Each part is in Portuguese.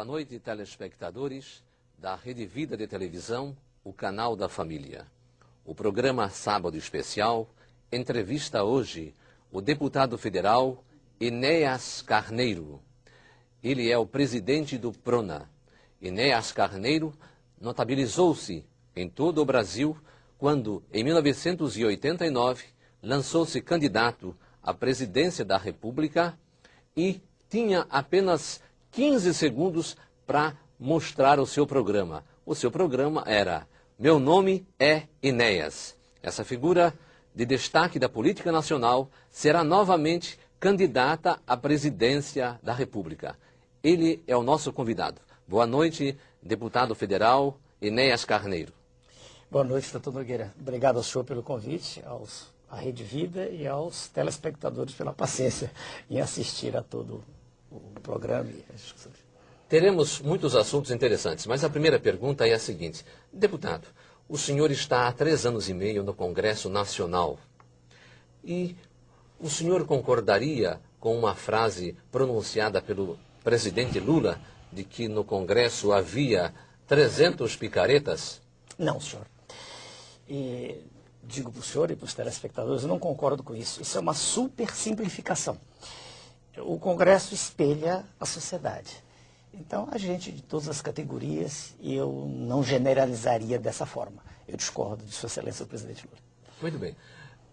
Boa noite, telespectadores da Rede Vida de Televisão, o canal da família. O programa Sábado Especial entrevista hoje o deputado federal Enéas Carneiro. Ele é o presidente do PRONA. Enéas Carneiro notabilizou-se em todo o Brasil quando, em 1989, lançou-se candidato à presidência da República e tinha apenas 15 segundos para mostrar o seu programa. O seu programa era "Meu nome é Enéas". Essa figura de destaque da política nacional será novamente candidata à presidência da República. Ele é o nosso convidado. Boa noite, deputado federal Enéas Carneiro. Boa noite, doutor Nogueira. Obrigado ao senhor pelo convite, à Rede Vida e aos telespectadores pela paciência em assistir a todo o programa e as discussões. Teremos muitos assuntos interessantes, mas a primeira pergunta é a seguinte. Deputado, o senhor está há 3 anos e meio no Congresso Nacional e o senhor concordaria com uma frase pronunciada pelo presidente Lula de que no Congresso havia 300 picaretas? Não, senhor. E digo para o senhor e para os telespectadores, eu não concordo com isso. Isso é uma super simplificação. O Congresso espelha a sociedade. Então, a gente de todas as categorias, e eu não generalizaria dessa forma. Eu discordo de Sua Excelência o presidente Lula. Muito bem.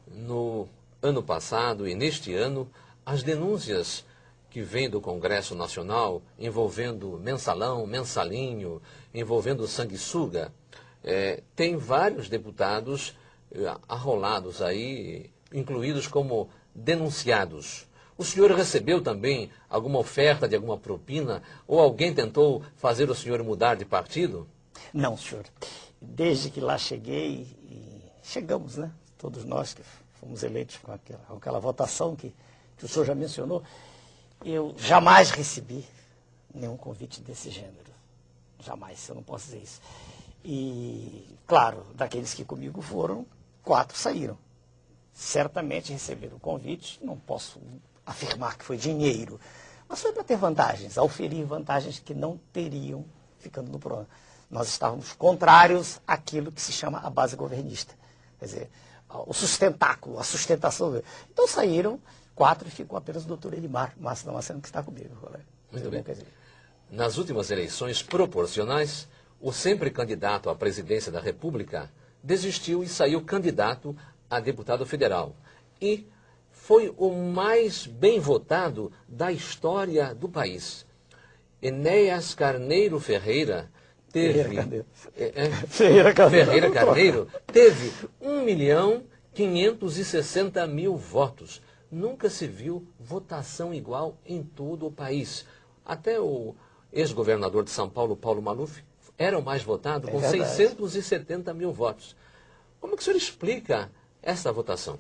No ano passado e neste ano, as denúncias que vêm do Congresso Nacional envolvendo mensalão, mensalinho, envolvendo sanguessuga, tem vários deputados arrolados aí, incluídos como denunciados. O senhor recebeu também alguma oferta de alguma propina ou alguém tentou fazer o senhor mudar de partido? Não, senhor. Desde que lá cheguei, e chegamos, né? Todos nós que fomos eleitos com aquela votação que o senhor já mencionou, eu jamais recebi nenhum convite desse gênero. Jamais, eu não posso dizer isso. E, claro, daqueles que comigo foram, 4 saíram. Certamente receberam o convite, não posso afirmar que foi dinheiro, mas foi para ter vantagens, auferir vantagens que não teriam ficando no PRONA. Nós estávamos contrários àquilo que se chama a base governista, quer dizer, o sustentáculo, a sustentação. Então saíram 4 e ficou apenas o doutor Elimar Massa Damasceno, que está comigo. Muito bem. Nas últimas eleições proporcionais, o sempre candidato à presidência da República desistiu e saiu candidato a deputado federal. E foi o mais bem votado da história do país. Enéas Carneiro Ferreira teve... Ferreira Carneiro teve 1.560.000 votos. Nunca se viu votação igual em todo o país. Até o ex-governador de São Paulo, Paulo Maluf, era o mais votado, com 670.000 votos. Como que o senhor explica essa votação?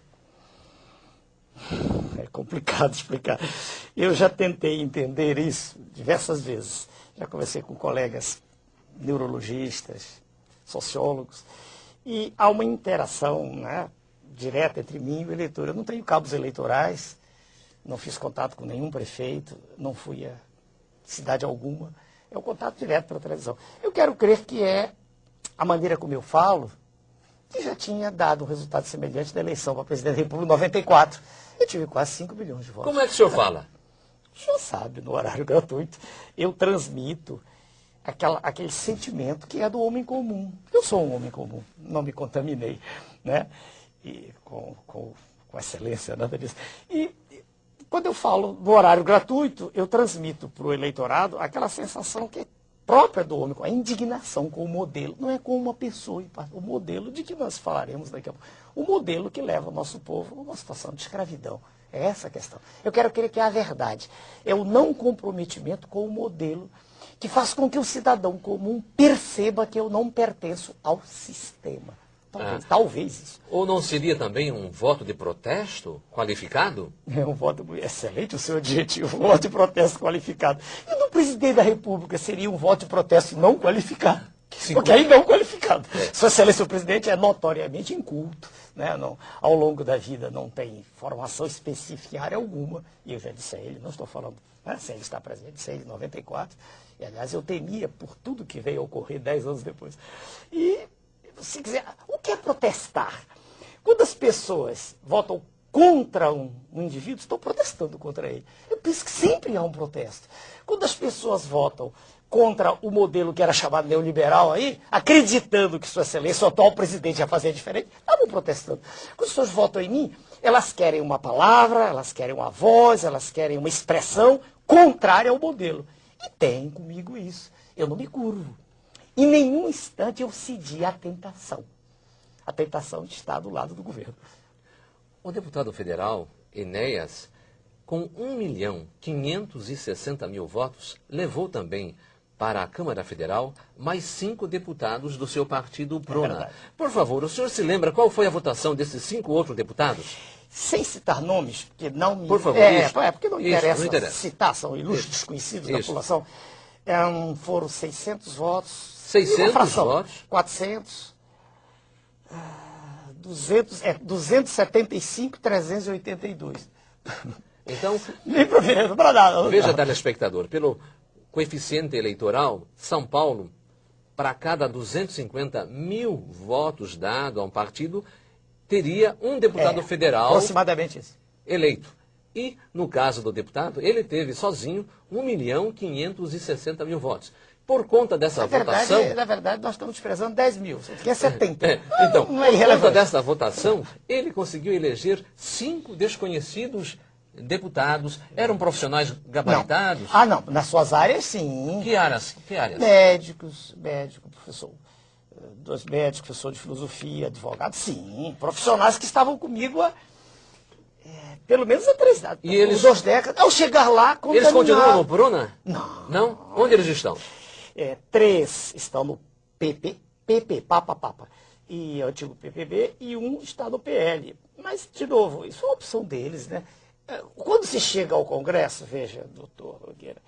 É complicado explicar. Eu já tentei entender isso diversas vezes. Já conversei com colegas neurologistas, sociólogos, e há uma interação, né, direta entre mim e o eleitor. Eu não tenho cabos eleitorais, não fiz contato com nenhum prefeito, não fui a cidade alguma. É o contato direto pela televisão. Eu quero crer que é a maneira como eu falo, que já tinha dado um resultado semelhante da eleição para presidente da República em 94. Eu tive quase 5 milhões de votos. Como é que o senhor fala? O senhor sabe, no horário gratuito, eu transmito aquele sentimento que é do homem comum. Eu sou um homem comum, não me contaminei, né? E com excelência, nada disso. E quando eu falo no horário gratuito, eu transmito para o eleitorado aquela sensação que é própria do homem, a indignação com o modelo, não é com uma pessoa, o modelo de que nós falaremos daqui a pouco, o modelo que leva o nosso povo a uma situação de escravidão. É essa a questão. Eu quero crer que é a verdade, é o não comprometimento com o modelo que faz com que o cidadão comum perceba que eu não pertenço ao sistema. Talvez isso. Ou não seria também um voto de protesto qualificado? É um voto excelente, o seu adjetivo, um voto de protesto qualificado. E do presidente da República seria um voto de protesto não qualificado. Porque aí não qualificado. Sua Excelência, o presidente é notoriamente inculto, né? Não, ao longo da vida não tem formação específica em área alguma, e eu já disse a ele, não estou falando, né, sem ele estar presente, disse a ele em 94, e aliás eu temia por tudo que veio a ocorrer 10 anos depois. E, se quiser, o que é protestar? Quando as pessoas votam contra um indivíduo, estão protestando contra ele. Eu penso que sempre há um protesto. Quando as pessoas votam contra o modelo que era chamado neoliberal aí, acreditando que Sua Excelência, o atual presidente, ia fazer diferente, estavam protestando. Quando as pessoas votam em mim, elas querem uma palavra, elas querem uma voz, elas querem uma expressão contrária ao modelo. E tem comigo isso. Eu não me curvo. Em nenhum instante eu cedi à tentação. A tentação de estar do lado do governo. O deputado federal, Enéas, com 1.560.000 votos, levou também para a Câmara Federal mais 5 deputados do seu partido, Prona. Por favor, o senhor se lembra qual foi a votação desses 5 outros deputados? Sem citar nomes, porque não me... Por favor, porque não interessa, citar, são ilustres desconhecidos da Isso. população. Foram 600 votos. 600 votos? 400... 275.382. Então, Nem para ver, para nada. veja, telespectador, pelo coeficiente eleitoral, São Paulo, para cada 250.000 votos dados a um partido, teria um deputado federal aproximadamente isso. eleito. E, no caso do deputado, ele teve sozinho 1.560.000 votos. Por conta dessa votação... Na verdade, nós estamos desprezando 10 mil, que é 70. Então, não é por conta irrelevante. dessa votação, ele conseguiu eleger 5 desconhecidos deputados. Eram profissionais gabaritados? Não. Nas suas áreas, sim. Que áreas? Médico, professor. 2 médicos, professor de filosofia, advogado, sim. Profissionais que estavam comigo há pelo menos há 3 décadas. E eles... 2 décadas. Ao chegar lá, eles continuam no Prona? Não. Não? Onde eles estão? 3 estão no PP, Papa, e antigo PPB, e 1 está no PL. Mas, de novo, isso é uma opção deles, né? Quando se chega ao Congresso, veja, doutor Nogueira,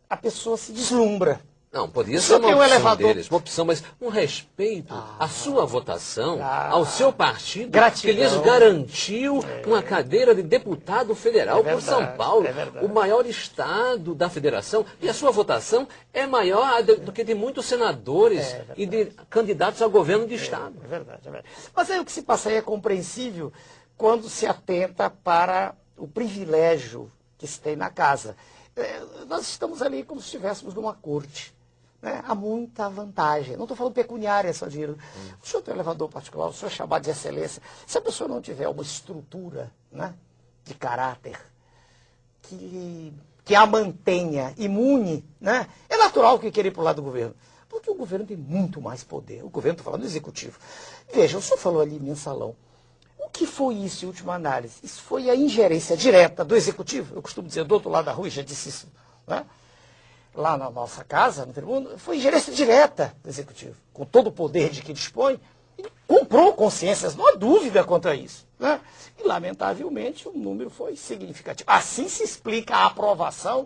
a pessoa se deslumbra. Não, poderia ser uma opção deles, uma opção, mas um respeito à sua votação, ao seu partido, gratidão, que lhes garantiu uma cadeira de deputado federal por São Paulo, o maior estado da federação, e a sua votação é maior do que de muitos senadores e de candidatos ao governo de estado. É verdade. Mas aí o que se passa aí é compreensível quando se atenta para o privilégio que se tem na casa. Nós estamos ali como se estivéssemos numa corte. Né? Há muita vantagem. Não estou falando pecuniária, só dinheiro. O senhor tem um elevador particular, o senhor é chamado de excelência. Se a pessoa não tiver uma estrutura, né, de caráter que a mantenha imune, né, é natural que queira ir para o lado do governo. Porque o governo tem muito mais poder. O governo, estou falando do executivo. Veja, o senhor falou ali mensalão. O que foi isso em última análise? Isso foi a ingerência direta do executivo. Eu costumo dizer, do outro lado da rua, já disse isso, né? Lá na nossa casa, no tribunal, foi ingerência direta do executivo. Com todo o poder de que dispõe, ele comprou consciências, não há dúvida quanto a isso. Né? E, lamentavelmente, o número foi significativo. Assim se explica a aprovação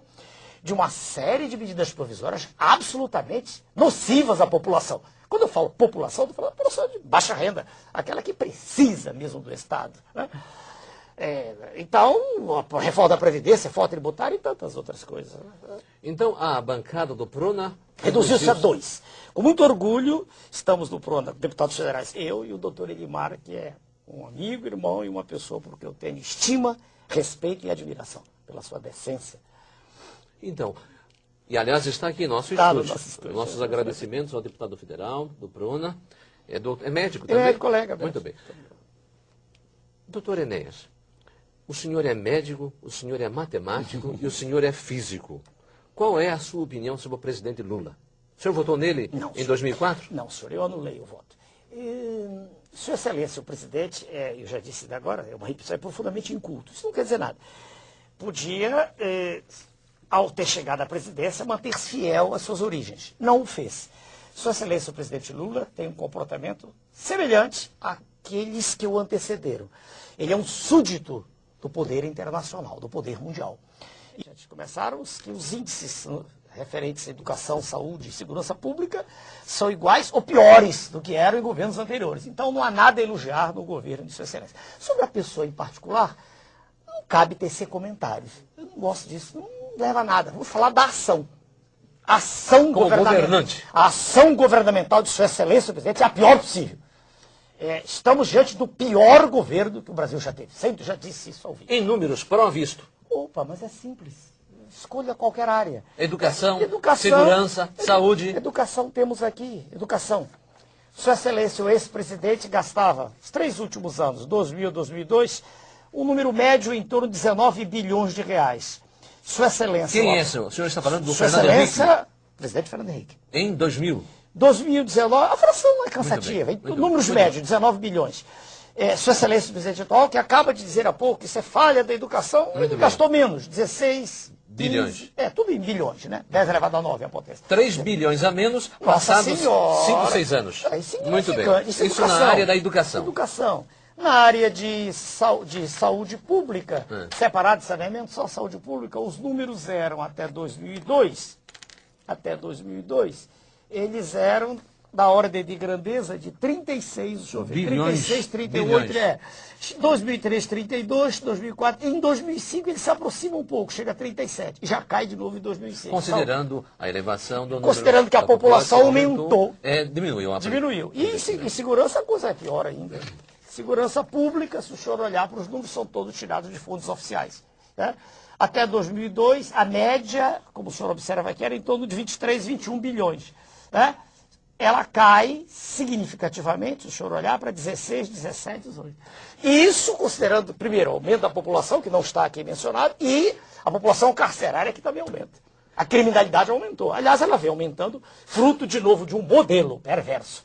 de uma série de medidas provisórias absolutamente nocivas à população. Quando eu falo população, eu estou falando população de baixa renda, aquela que precisa mesmo do Estado. Né? Então, a reforma da Previdência, reforma tributária e tantas outras coisas. Então, a bancada do Prona... reduziu-se a 2. Com muito orgulho, estamos no Prona, deputados federais, eu e o doutor Elimar, que é um amigo, irmão e uma pessoa por que eu tenho estima, respeito e admiração pela sua decência. Então, e aliás está aqui nosso estúdio. Nossos agradecimentos ao deputado federal do Prona. É médico também? É colega. Muito bem. Doutor Enéas, o senhor é médico, o senhor é matemático e o senhor é físico. Qual é a sua opinião sobre o presidente Lula? O senhor votou nele em 2004? Não, senhor, eu anulei o voto. Sua Excelência, o presidente, eu já disse ainda agora, é uma repetição, é profundamente inculto. Isso não quer dizer nada. Podia, ao ter chegado à presidência, manter-se fiel às suas origens. Não o fez. Sua Excelência, o presidente Lula, tem um comportamento semelhante àqueles que o antecederam. Ele é um súdito do poder internacional, do poder mundial. E já começaram os índices referentes à educação, saúde e segurança pública são iguais ou piores do que eram em governos anteriores. Então não há nada a elogiar no governo de Sua Excelência. Sobre a pessoa em particular, não cabe tecer comentários. Eu não gosto disso, não leva a nada. Vamos falar da ação. A ação governante. A ação governamental de Sua Excelência, o presidente, é a pior possível. Estamos diante do pior governo que o Brasil já teve. Sempre já disse isso ao vivo. Em números, prova isto. Opa, mas é simples. Escolha qualquer área. Educação, segurança, saúde. Educação temos aqui. Educação. Sua Excelência, o ex-presidente, gastava, os 3 últimos anos, 2000 2002, um número médio em torno de 19 bilhões de reais. Sua Excelência... Quem é esse? O senhor está falando do Sua Fernando Henrique? Excelência, presidente Fernando Henrique. Em 2000. 2019, a fração não é cansativa, números médios, 19 bilhões. Sua Excelência, o presidente atual, que acaba de dizer há pouco que isso é falha da educação, ele gastou menos, 16 bilhões. Tudo em bilhões, né? 10 elevado a 9 a potência. 3 bilhões a menos, passados 5, 6 anos. Muito bem. Isso na área da educação. Educação. Na área de saúde pública, separado de saneamento, só saúde pública, os números eram até 2002, eles eram da ordem de grandeza de 36, deixa eu ver, bilhões, 36, 38, bilhões. 2003, 32, 2004, em 2005 ele se aproxima um pouco, chega a 37, e já cai de novo em 2006. Considerando a elevação do número... Considerando que a população aumentou. Diminuiu. Diminuiu. E em segurança a coisa é pior ainda. Segurança pública, se o senhor olhar para os números, são todos tirados de fundos oficiais. Né? Até 2002, a média, como o senhor observa aqui, era em torno de 23, 21 bilhões. Né? Ela cai significativamente, se o senhor olhar, para 16, 17, 18. Isso considerando, primeiro, o aumento da população, que não está aqui mencionado, e a população carcerária, que também aumenta. A criminalidade aumentou. Aliás, ela vem aumentando, fruto, de novo, de um modelo perverso.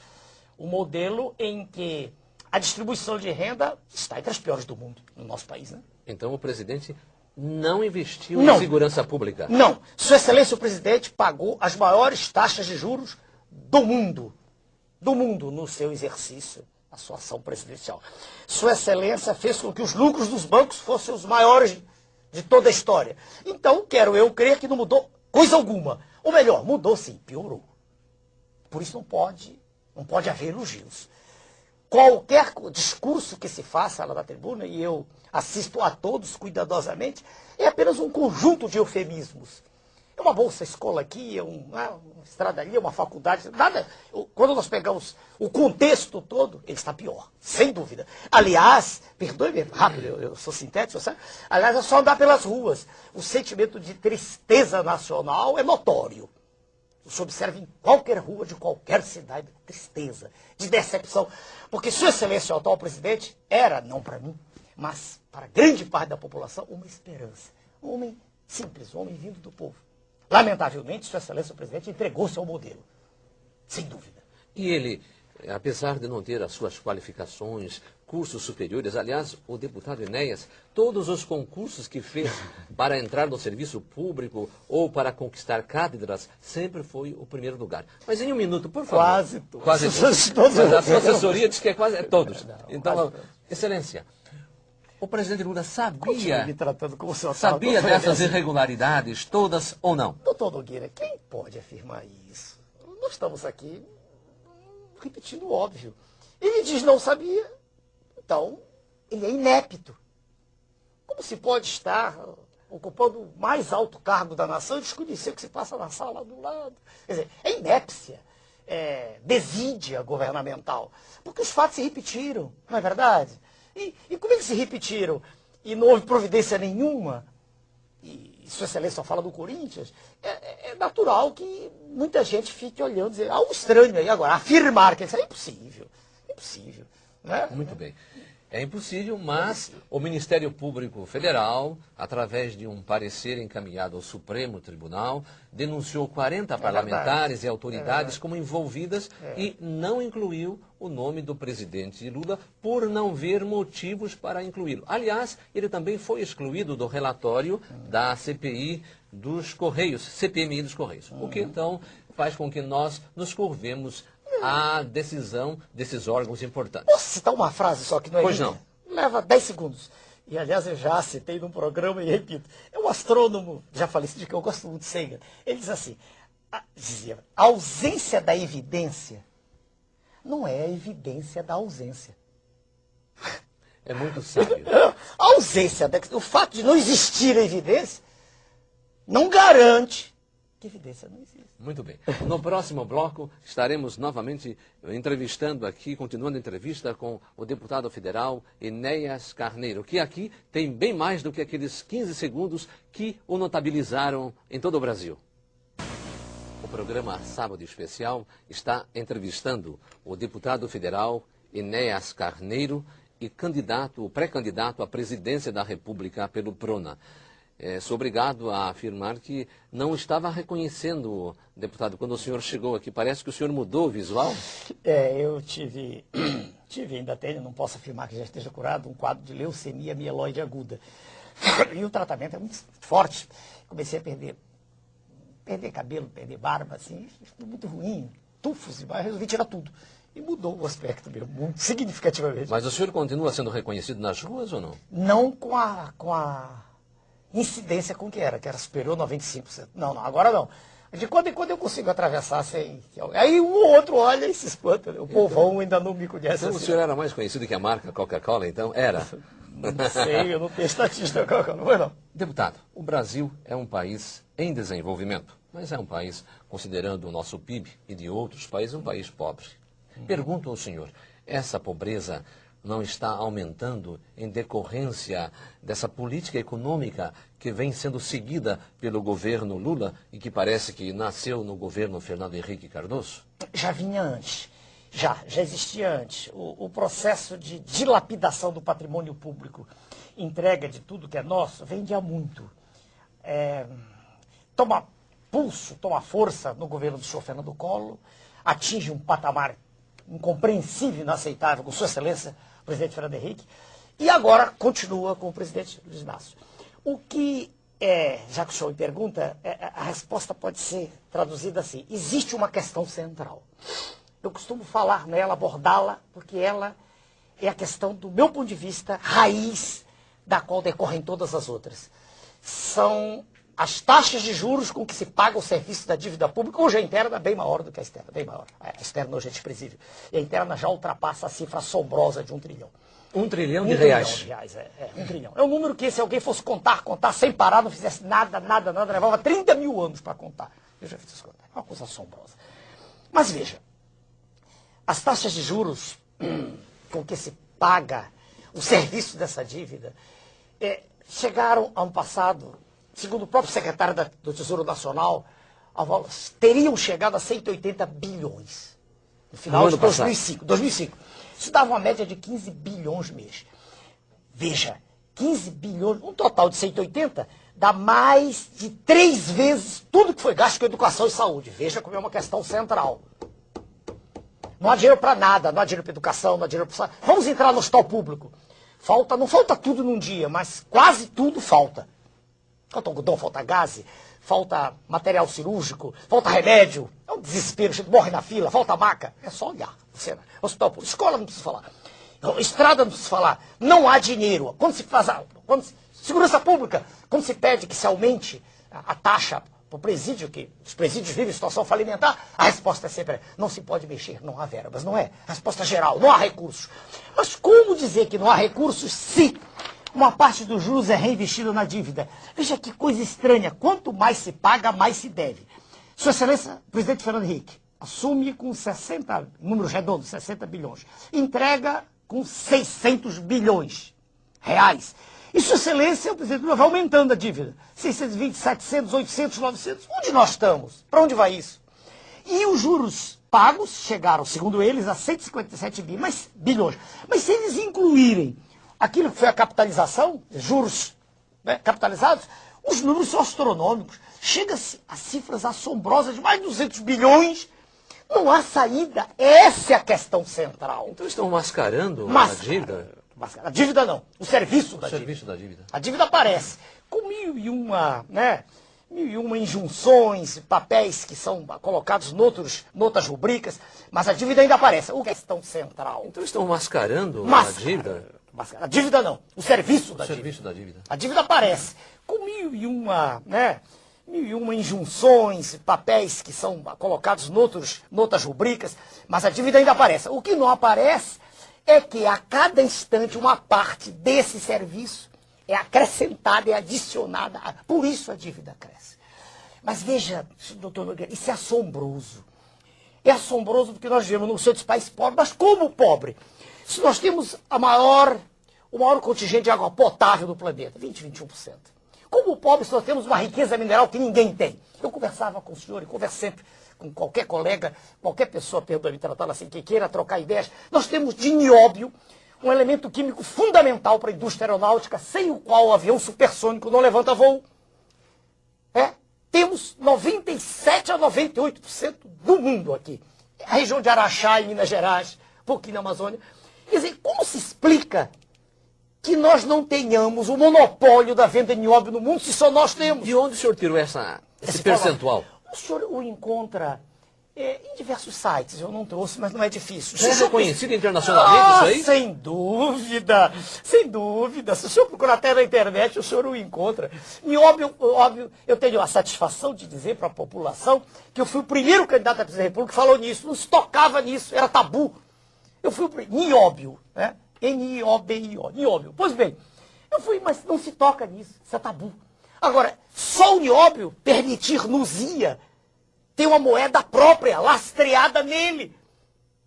Um modelo em que a distribuição de renda está entre as piores do mundo, no nosso país. Né? Então o presidente não investiu em segurança pública? Não. Sua Excelência, o presidente pagou as maiores taxas de juros do mundo, no seu exercício, a sua ação presidencial. Sua Excelência fez com que os lucros dos bancos fossem os maiores de toda a história. Então, quero eu crer que não mudou coisa alguma. Ou melhor, mudou sim, piorou. Por isso não pode haver elogios. Qualquer discurso que se faça lá na tribuna, e eu assisto a todos cuidadosamente, é apenas um conjunto de eufemismos. É uma bolsa escola aqui, é uma estrada ali, é uma faculdade, nada. Quando nós pegamos o contexto todo, ele está pior, sem dúvida. Aliás, perdoe-me rápido, eu sou sintético, sabe? Aliás, é só andar pelas ruas. O sentimento de tristeza nacional é notório. Você observa em qualquer rua de qualquer cidade, tristeza, de decepção. Porque Sua Excelência, o atual presidente, era, não para mim, mas para grande parte da população, uma esperança. Um homem simples, um homem vindo do povo. Lamentavelmente, Sua Excelência, o presidente, entregou-se ao modelo. Sem dúvida. E ele, apesar de não ter as suas qualificações, cursos superiores, aliás, o deputado Enéas, todos os concursos que fez para entrar no serviço público ou para conquistar cátedras, sempre foi o primeiro lugar. Mas em um minuto, por favor. Quase todos. Quase todos. Mas a sua assessoria diz que é quase todos. Não, então, Excelência, o presidente Lula sabia, me tratando como seu sabia dessas irregularidades todas ou não? Doutor Nogueira, quem pode afirmar isso? Nós estamos aqui repetindo o óbvio. Ele diz não sabia, então ele é inepto. Como se pode estar ocupando o mais alto cargo da nação e desconhecer o que se passa na sala do lado? Quer dizer, é inépcia, é desídia governamental. Porque os fatos se repetiram, não é verdade? E como é que se repetiram? E não houve providência nenhuma? E Sua Excelência só fala do Corinthians, é natural que muita gente fique olhando e dizer, um estranho aí agora, afirmar que isso é impossível. Impossível. Né? Muito bem. É impossível, mas o Ministério Público Federal, através de um parecer encaminhado ao Supremo Tribunal, denunciou 40 parlamentares e autoridades como envolvidas e não incluiu o nome do presidente Lula por não ver motivos para incluí-lo. Aliás, ele também foi excluído do relatório da CPI dos Correios, CPMI dos Correios. O que então faz com que nós nos curvemos à decisão desses órgãos importantes. Posso citar uma frase só que não é Pois minha? não. Leva 10 segundos. E, aliás, eu já citei num programa e repito, é um astrônomo, já falecido, de que eu gosto muito, Sagan. Ele diz assim, dizia, a ausência da evidência não é a evidência da ausência. É muito sábio. A ausência, o fato de não existir a evidência, não garante que a evidência não existe. Muito bem. No próximo bloco, estaremos novamente entrevistando aqui, continuando a entrevista com o deputado federal Enéas Carneiro, que aqui tem bem mais do que aqueles 15 segundos que o notabilizaram em todo o Brasil. O programa Sábado Especial está entrevistando o deputado federal Enéas Carneiro e pré-candidato à presidência da República pelo PRONA. Sou obrigado a afirmar que não estava reconhecendo, deputado, quando o senhor chegou aqui. Parece que o senhor mudou o visual? Eu tive, ainda tenho, não posso afirmar que já esteja curado, um quadro de leucemia mieloide aguda. E o tratamento é muito forte. Comecei a perder cabelo, perder barba, assim, ficou muito ruim, tufos, e resolvi tirar tudo. E mudou o aspecto meu, muito significativamente. Mas o senhor continua sendo reconhecido nas ruas ou não? Não com a incidência com que era superior a 95%. Não, agora não. De quando em quando eu consigo atravessar sem... Aí um ou outro olha e se espanta. O povão ainda não me conhece Então assim. O senhor era mais conhecido que a marca Coca-Cola, então? Era? Não sei, eu não tenho estatística Coca-Cola, não foi não. Deputado, o Brasil é um país em desenvolvimento, mas é um país, considerando o nosso PIB e de outros países, um país pobre. Pergunto ao senhor, essa pobreza não está aumentando em decorrência dessa política econômica que vem sendo seguida pelo governo Lula e que parece que nasceu no governo Fernando Henrique Cardoso? Já vinha antes, já existia antes. O processo de dilapidação do patrimônio público, entrega de tudo que é nosso, vem de há muito. Toma pulso, toma força no governo do senhor Fernando Collor, atinge um patamar incompreensível, inaceitável, com sua excelência, o presidente Fernando Henrique, e agora continua com o presidente Luiz Inácio. O que já que o senhor me pergunta, a resposta pode ser traduzida assim: existe uma questão central. Eu costumo falar nela, abordá-la, porque ela é a questão, do meu ponto de vista, raiz da qual decorrem todas as outras. São as taxas de juros com que se paga o serviço da dívida pública. Hoje a interna é bem maior do que a externa, bem maior. A externa hoje é desprezível. E a interna já ultrapassa a cifra assombrosa de 1 trilhão. 1 trilhão de reais? 1 trilhão de reais, 1 trilhão. É um número que, se alguém fosse contar sem parar, não fizesse nada, levava 30 mil anos para contar. Eu já fiz isso contar. É uma coisa assombrosa. Mas veja, as taxas de juros com que se paga o serviço dessa dívida chegaram a um passado, segundo o próprio secretário do Tesouro Nacional, teriam chegado a 180 bilhões no final de 2005. Isso dava uma média de 15 bilhões mês. Veja, 15 bilhões, um total de 180, dá mais de 3 vezes tudo que foi gasto com educação e saúde. Veja como é uma questão central. Não há dinheiro para nada, não há dinheiro para educação, não há dinheiro para saúde. Vamos entrar no hospital público. Não falta tudo num dia, mas quase tudo falta. Falta algodão, falta gás, falta material cirúrgico, falta remédio. É um desespero, a gente morre na fila, falta maca. É só olhar. Hospital público, escola não precisa falar. Estrada não precisa falar. Não há dinheiro. Segurança pública, quando se pede que se aumente a taxa para o presídio, que os presídios vivem em situação falimentar, a resposta é sempre: não se pode mexer, não há verbas, não é? A resposta geral, não há recursos. Mas como dizer que não há recursos se uma parte dos juros é reinvestida na dívida? Veja que coisa estranha. Quanto mais se paga, mais se deve. Sua Excelência, presidente Fernando Henrique, assume com 60, números redondos, 60 bilhões. Entrega com 600 bilhões reais. E Sua Excelência, o presidente Lula, vai aumentando a dívida. 620, 700, 800, 900. Onde nós estamos? Para onde vai isso? E os juros pagos chegaram, segundo eles, a 157 bilhões. Mas se eles incluírem aquilo que foi a capitalização, juros capitalizados, os números são astronômicos. Chega-se a cifras assombrosas de mais de 200 bilhões. Não há saída. Essa é a questão central. Então estão mascarando a dívida? A dívida não. O serviço da dívida. A dívida aparece com mil e uma injunções, papéis que são colocados noutras rubricas, mas a dívida ainda aparece. O questão central. Então estão mascarando a dívida? A dívida não, o serviço da serviço da dívida. A dívida aparece com mil e uma injunções, papéis que são colocados noutras rubricas, mas a dívida ainda aparece. O que não aparece é que a cada instante uma parte desse serviço é acrescentada, é adicionada, por isso a dívida cresce. Mas veja, doutor Nogueira, isso é assombroso. É assombroso porque nós vivemos num centro de país pobre, mas como pobre? Se nós temos o maior contingente de água potável do planeta, 21%. Como pobre, se nós temos uma riqueza mineral que ninguém tem. Eu conversava com o senhor e converso sempre com qualquer colega, qualquer pessoa, perdoe-me tratá-la assim, que queira trocar ideias. Nós temos de nióbio um elemento químico fundamental para a indústria aeronáutica, sem o qual o avião supersônico não levanta voo. Temos 97% a 98% do mundo aqui. A região de Araxá, em Minas Gerais, um pouquinho na Amazônia. Quer dizer, como se explica que nós não tenhamos o monopólio da venda de nióbio no mundo, se só nós temos? De onde o senhor tirou esse percentual? O senhor o encontra em diversos sites, eu não trouxe, mas não é difícil. Já é reconhecido internacionalmente isso aí? Sem dúvida, sem dúvida. Se o senhor procurar até na internet, o senhor o encontra. E óbvio, eu tenho a satisfação de dizer para a população que eu fui o primeiro candidato à presidência da República que falou nisso, não se tocava nisso, era tabu. Eu fui o primeiro, nióbio, né? N-I-O-B-I-O, nióbio. Pois bem, eu fui, mas não se toca nisso, isso é tabu. Agora, só o nióbio permitir Luzia ter uma moeda própria, lastreada nele.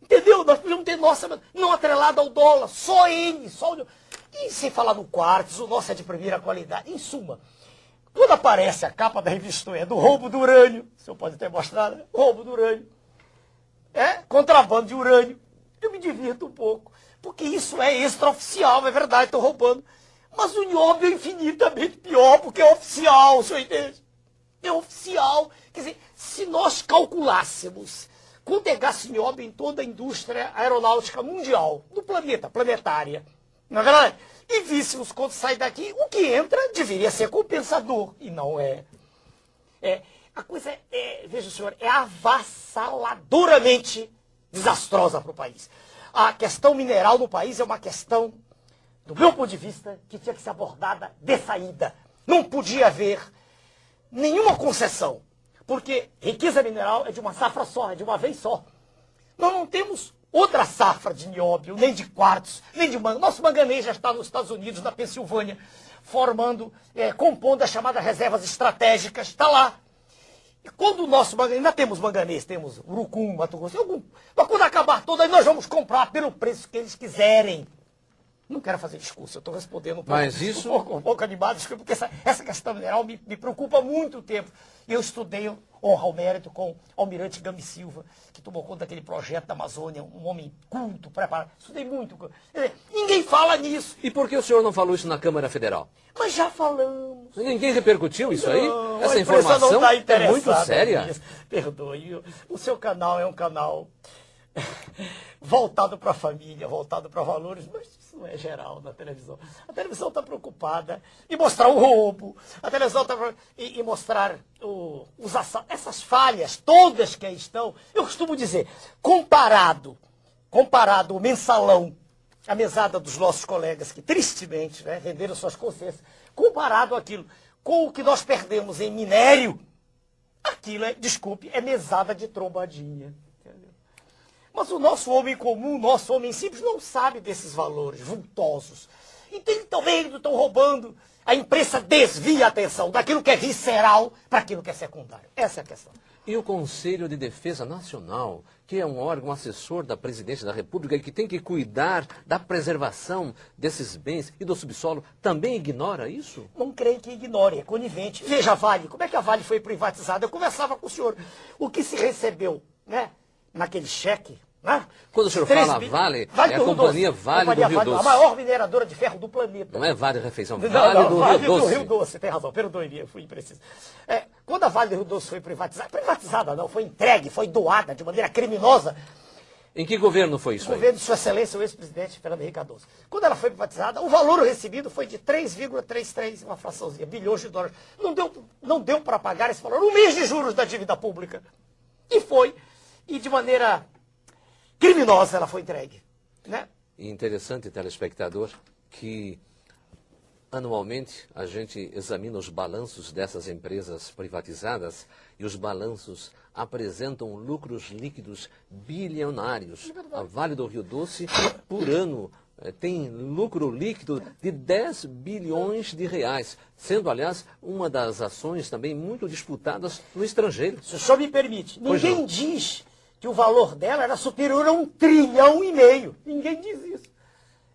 Entendeu? Nós podemos ter nossa, não atrelada ao dólar, só ele, só o... E sem falar no quartzo, o nosso é de primeira qualidade. Em suma, quando aparece a capa da revista do roubo do urânio, o senhor pode ter mostrado, né? Roubo do urânio, contrabando de urânio, eu me divirto um pouco, porque isso é extraoficial, é verdade, estou roubando. Mas o nióbio é infinitamente pior, porque é oficial, o senhor entende? É oficial. Quer dizer, se nós calculássemos quanto é gasto nióbio em toda a indústria aeronáutica mundial, do planeta, planetária, não é verdade? E víssemos quanto sai daqui, o que entra deveria ser compensador, e não é. A coisa veja o senhor, é avassaladoramente desastrosa para o país. A questão mineral no país é uma questão, do meu ponto de vista, que tinha que ser abordada de saída. Não podia haver nenhuma concessão, porque riqueza mineral é de uma safra só, é de uma vez só. Nós não temos outra safra de nióbio, nem de quartzo, nem de manganês. Nosso manganês já está nos Estados Unidos, na Pensilvânia, compondo as chamadas reservas estratégicas, está lá. E quando o nosso manganês, ainda temos manganês, temos urucum, Mato Grosso, mas quando acabar todo, aí nós vamos comprar pelo preço que eles quiserem. Não quero fazer discurso, eu estou respondendo um pouco animado, porque essa questão mineral me preocupa há muito tempo. Eu estudei, honra ao mérito, com o almirante Gami Silva, que tomou conta daquele projeto da Amazônia, um homem culto, preparado. Estudei muito. Quer dizer, ninguém fala nisso. E por que o senhor não falou isso na Câmara Federal? Mas já falamos. Ninguém repercutiu isso aí? Não, essa informação não tá é muito séria. Nisso. Perdoe, o seu canal é um canal voltado para a família, voltado para valores, mas isso não é geral na televisão. A televisão está preocupada em mostrar o roubo, a televisão está em mostrar essas falhas todas que aí estão. Eu costumo dizer, comparado o mensalão, a mesada dos nossos colegas que tristemente venderam suas consciências, comparado aquilo com o que nós perdemos em minério, aquilo é mesada de trombadinha. Mas o nosso homem comum, o nosso homem simples, não sabe desses valores vultosos. Então, estão roubando. A imprensa desvia a atenção daquilo que é visceral para aquilo que é secundário. Essa é a questão. E o Conselho de Defesa Nacional, que é um órgão assessor da Presidência da República e que tem que cuidar da preservação desses bens e do subsolo, também ignora isso? Não creio que ignore, é conivente. Veja a Vale, como é que a Vale foi privatizada? Eu conversava com o senhor. O que se recebeu, naquele cheque, quando o senhor fala Vale, é a companhia Vale do Rio Doce. A maior mineradora de ferro do planeta. Não é Vale Refeição, Vale do Rio Doce, tem razão, perdoe-me, eu fui impreciso. Quando a Vale do Rio Doce foi privatizada não, foi entregue, foi doada de maneira criminosa. Em que governo foi isso? O governo de Sua Excelência, o ex-presidente Fernando Henrique Cardoso. Quando ela foi privatizada, o valor recebido foi de 3,33, uma fraçãozinha, bilhões de dólares. Não deu para pagar esse valor, um mês de juros da dívida pública. E de maneira criminosa ela foi entregue. Interessante, telespectador, que anualmente a gente examina os balanços dessas empresas privatizadas e os balanços apresentam lucros líquidos bilionários. A Vale do Rio Doce, por ano, tem lucro líquido de 10 bilhões de reais, sendo, aliás, uma das ações também muito disputadas no estrangeiro. Se o senhor me permite, Pois ninguém não. diz que o valor dela era superior a 1,5 trilhão. Ninguém diz isso.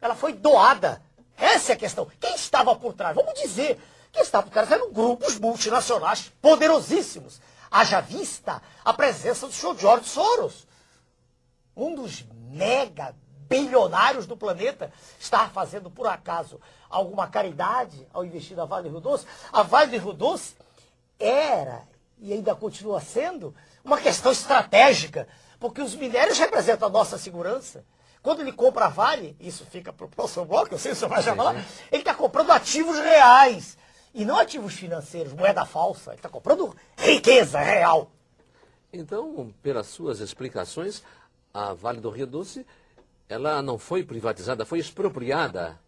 Ela foi doada. Essa é a questão. Quem estava por trás? Vamos dizer, quem estava por trás eram grupos multinacionais poderosíssimos. Haja vista a presença do senhor George Soros, um dos mega bilionários do planeta, estava fazendo, por acaso, alguma caridade ao investir na Vale do Rio Doce. A Vale do Rio Doce era, e ainda continua sendo, uma questão estratégica, porque os minérios representam a nossa segurança. Quando ele compra a Vale, isso fica para o próximo bloco, eu sei se você vai chamar, ele está comprando ativos reais, e não ativos financeiros, moeda falsa. Ele está comprando riqueza real. Então, pelas suas explicações, a Vale do Rio Doce, ela não foi privatizada, foi expropriada.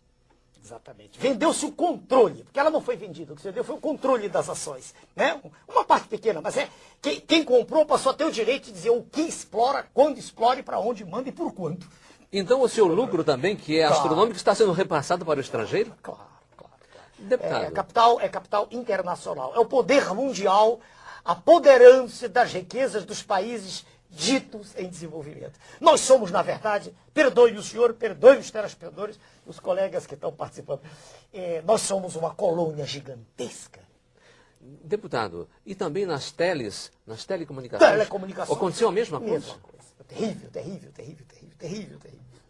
Exatamente. Vendeu-se o controle, porque ela não foi vendida, o que se deu foi o controle das ações. Né? Uma parte pequena, mas quem comprou passou a ter o direito de dizer o que explora, quando explora, para onde manda e por quanto. Então, o seu lucro também, que é astronômico, está sendo repassado para o estrangeiro? Claro. Deputado. É capital internacional. É o poder mundial, apoderando-se das riquezas dos países ditos em desenvolvimento. Nós somos, na verdade, perdoe o senhor, perdoe os telespectadores, os colegas que estão participando, nós somos uma colônia gigantesca. Deputado, e também nas telecomunicações? Telecomunicações. Aconteceu a mesma coisa? Mesma coisa. Terrível.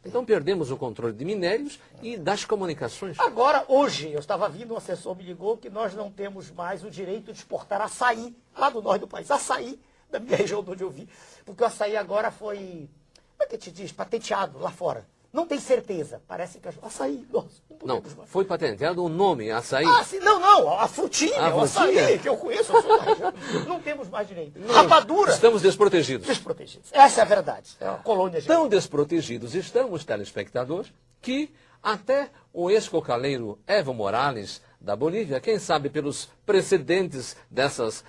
Então perdemos o controle de minérios e das comunicações. Agora, hoje, eu estava vindo, um assessor me ligou que nós não temos mais o direito de exportar açaí lá do norte do país. Açaí, da minha região de onde eu vi. Porque o açaí agora foi, como é que te diz, patenteado lá fora. Não tem certeza. Parece que açaí, nossa, Não, podemos mais. foi patenteado o nome, açaí. Ah, sim, não, a frutinha, o açaí, que eu conheço, eu sou da região. Não temos mais direito. Rapadura. Estamos desprotegidos. Desprotegidos. Essa é a verdade. É uma colônia gigante. Tão desprotegidos estão os telespectadores que até o ex-cocaleiro Evo Morales, da Bolívia, quem sabe pelos precedentes dessas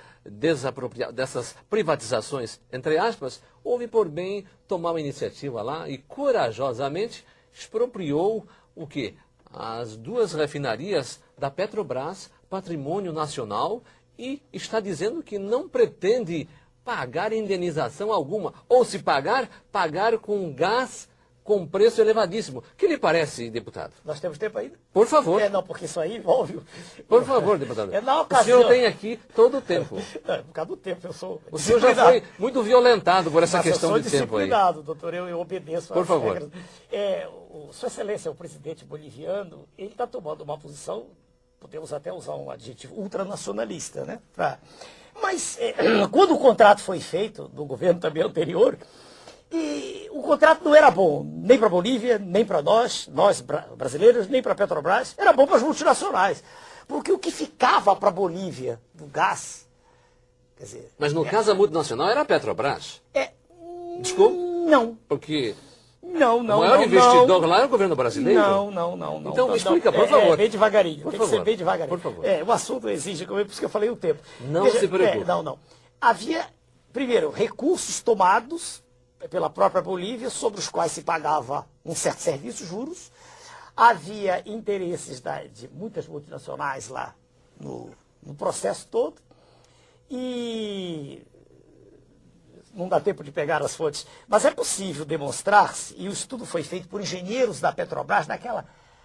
privatizações, entre aspas, houve por bem tomar uma iniciativa lá e corajosamente expropriou o quê? As 2 refinarias da Petrobras, patrimônio nacional, e está dizendo que não pretende pagar indenização alguma, ou se pagar, pagar com gás com preço elevadíssimo. O que lhe parece, deputado? Nós temos tempo ainda? Por favor. Não, porque isso aí envolve... Por favor, deputado. Na O ocasião... senhor tem aqui todo o tempo. Não, por causa do tempo, eu sou... O senhor já foi muito violentado por essa questão de tempo aí. Disciplinado, doutor, eu obedeço Por às favor. regras. Sua Excelência, o presidente boliviano, ele está tomando uma posição, podemos até usar um adjetivo, ultranacionalista, né? Mas, quando o contrato foi feito, do governo também anterior, e o contrato não era bom, nem para a Bolívia, nem para nós brasileiros, nem para a Petrobras, era bom para as multinacionais. Porque o que ficava para a Bolívia do gás, quer dizer... Mas no caso a multinacional era a Petrobras. Desculpa? Não. Porque Não, o maior investidor lá é o governo brasileiro. Não. Então me explica, por favor. Bem devagarinho, Por tem favor. que ser bem devagarinho. Por favor. O assunto exige, por isso que eu falei o tempo. Não se preocupe. Não. Havia, primeiro, recursos tomados pela própria Bolívia, sobre os quais se pagava um certo serviço, juros. Havia interesses de muitas multinacionais lá no processo todo. E não dá tempo de pegar as fontes, mas é possível demonstrar-se, e o estudo foi feito por engenheiros da Petrobras,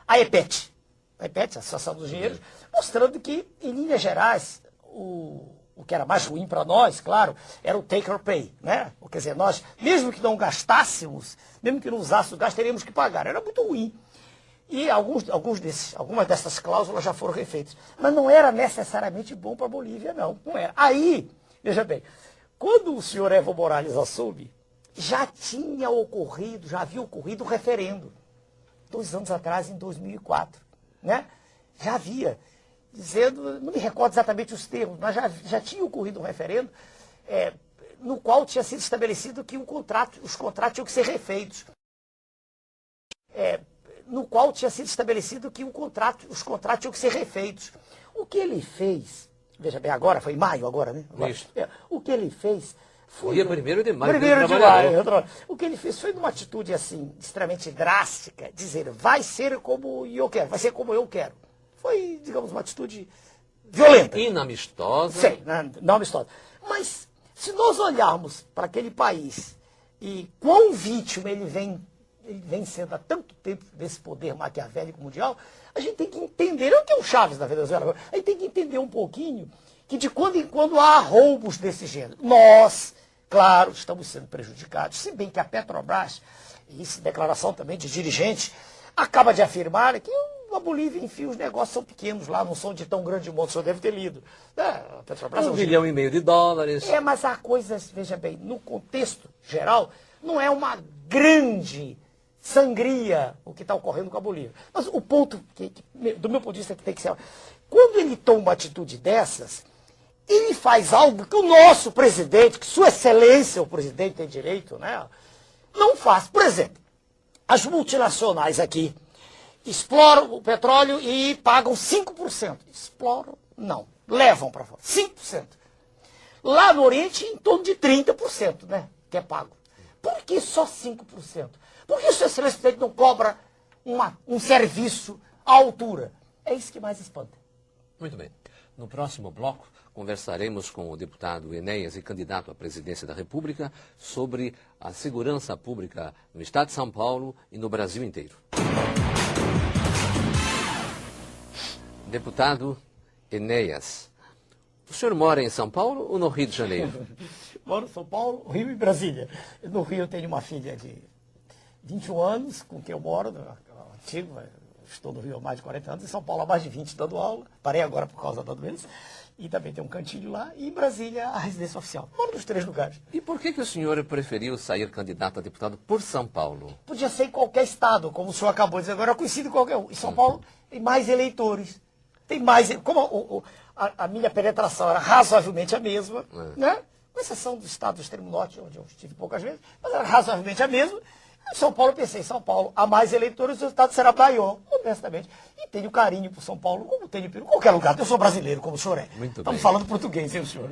a EPET, a Associação dos Engenheiros, mostrando que, em linhas gerais, o que era mais ruim para nós, claro, era o take or pay, né? Quer dizer, nós, mesmo que não gastássemos, mesmo que não usássemos gás, teríamos que pagar. Era muito ruim. E algumas dessas cláusulas já foram refeitas. Mas não era necessariamente bom para a Bolívia, não. Não era. Aí, veja bem, quando o senhor Evo Morales assume, já havia ocorrido o referendo. 2 anos atrás, em 2004. Né? Já havia. Dizendo, não me recordo exatamente os termos, mas já tinha ocorrido um referendo no qual tinha sido estabelecido que os contratos tinham que ser refeitos. no qual tinha sido estabelecido que os contratos tinham que ser refeitos. O que ele fez, veja bem, agora, foi em maio agora, né? Agora, Isso. o que ele fez foi... Dia 1º de maio. 1º de maio. O que ele fez foi numa atitude, assim, extremamente drástica, dizer, vai ser como eu quero, vai ser como eu quero. Foi, digamos, uma atitude violenta. Inamistosa. Sim, não amistosa. Mas, se nós olharmos para aquele país e quão vítima ele vem sendo há tanto tempo desse poder maquiavélico mundial, a gente tem que entender, não que é o Chaves na Venezuela, a gente tem que entender um pouquinho que de quando em quando há roubos desse gênero. Nós, claro, estamos sendo prejudicados, se bem que a Petrobras, e isso é declaração também de dirigente, acaba de afirmar que a Bolívia, enfim, os negócios são pequenos lá, não são de tão grande monte, o senhor deve ter lido. A Petrobras $1,5 bilhão. Mas há coisas, veja bem, no contexto geral, não é uma grande sangria o que está ocorrendo com a Bolívia. Mas o ponto, do meu ponto de vista, que tem que ser... Quando ele toma uma atitude dessas, ele faz algo que o nosso presidente, que Sua Excelência, o presidente tem direito, né, não faz. Por exemplo, as multinacionais aqui exploram o petróleo e pagam 5%. Exploram? Não. Levam para fora. 5%. Lá no Oriente, em torno de 30%, né, que é pago. Por que só 5%? Por que Sua Excelência o presidente não cobra um serviço à altura? É isso que mais espanta. Muito bem. No próximo bloco, conversaremos com o deputado Enéas e candidato à presidência da República sobre a segurança pública no estado de São Paulo e no Brasil inteiro. Deputado Enéas, o senhor mora em São Paulo ou no Rio de Janeiro? Moro em São Paulo, Rio e Brasília. No Rio eu tenho uma filha de 21 anos, com quem eu moro, antigo, estou no Rio há mais de 40 anos, em São Paulo há mais de 20 dando aula, parei agora por causa da doença, e também tem um cantinho lá, e em Brasília a residência oficial. Moro nos 3 lugares. E por que o senhor preferiu sair candidato a deputado por São Paulo? Podia ser em qualquer estado, como o senhor acabou de dizer, agora é conhecido em qualquer um. Em São Paulo tem mais eleitores, tem mais... Como a minha penetração era razoavelmente a mesma, né? Com exceção do estado do extremo norte, onde eu estive poucas vezes, mas era razoavelmente a mesma. Em São Paulo, eu pensei, em São Paulo, há mais eleitores, o resultado será maior, honestamente. E tenho carinho por São Paulo, como tenho por qualquer lugar. Eu sou brasileiro, como o senhor é. Muito Estamos bem. falando português, hein, senhor?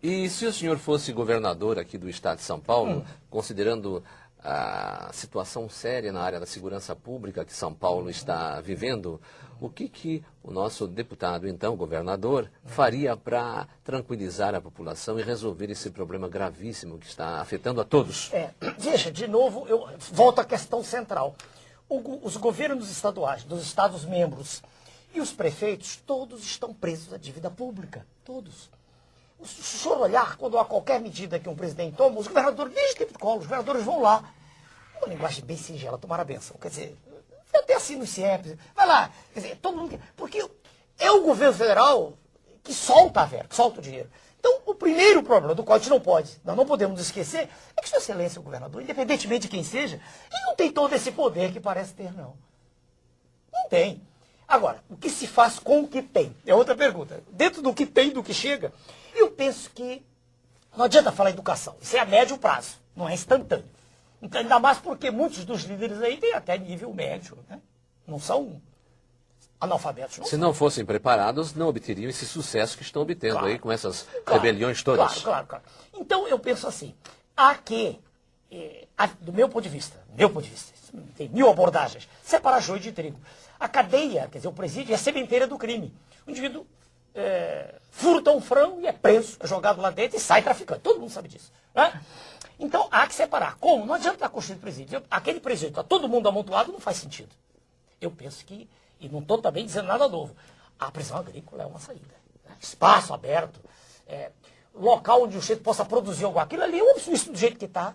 E se o senhor fosse governador aqui do estado de São Paulo, considerando a situação séria na área da segurança pública que São Paulo está vivendo, o que o nosso deputado, então, governador, faria para tranquilizar a população e resolver esse problema gravíssimo que está afetando a todos? Veja, de novo, eu volto à questão central. Os governos estaduais, dos estados-membros e os prefeitos, todos estão presos à dívida pública. Todos. Se o senhor olhar, quando há qualquer medida que um presidente toma, os governadores, desde o tempo de Collor, os governadores vão lá. Uma linguagem bem singela, tomar a benção. Quer dizer, até assim no CIEP, vai lá. Quer dizer, todo mundo... Porque é o governo federal que solta a verba, que solta o dinheiro. Então, o primeiro problema, do qual a gente não pode, nós não podemos esquecer, é que Sua Excelência, o governador, independentemente de quem seja, ele não tem todo esse poder que parece ter, não. Não tem. Agora, o que se faz com o que tem? É outra pergunta. Dentro do que tem, do que chega, eu penso que não adianta falar educação. Isso é a médio prazo, não é instantâneo. Então, ainda mais porque muitos dos líderes aí têm até nível médio, né? Não são analfabetos. Não Se são. não fossem preparados, não obteriam esse sucesso que estão obtendo Claro. aí com essas Claro, rebeliões todas. Claro. Então, eu penso assim, há que, do meu ponto de vista, tem 1000 abordagens, separar joio de trigo. A cadeia, quer dizer, o presídio é a sementeira do crime. O indivíduo furta um frango e é preso, é jogado lá dentro e sai traficando. Todo mundo sabe disso. Né? Então, há que separar. Como? Não adianta estar construindo presídio. Aquele presídio, está todo mundo amontoado, não faz sentido. Eu penso que, e não estou também dizendo nada novo, a prisão agrícola é uma saída. Né? Espaço aberto, local onde o sujeito possa produzir algo. Aquilo ali, isso do jeito que está,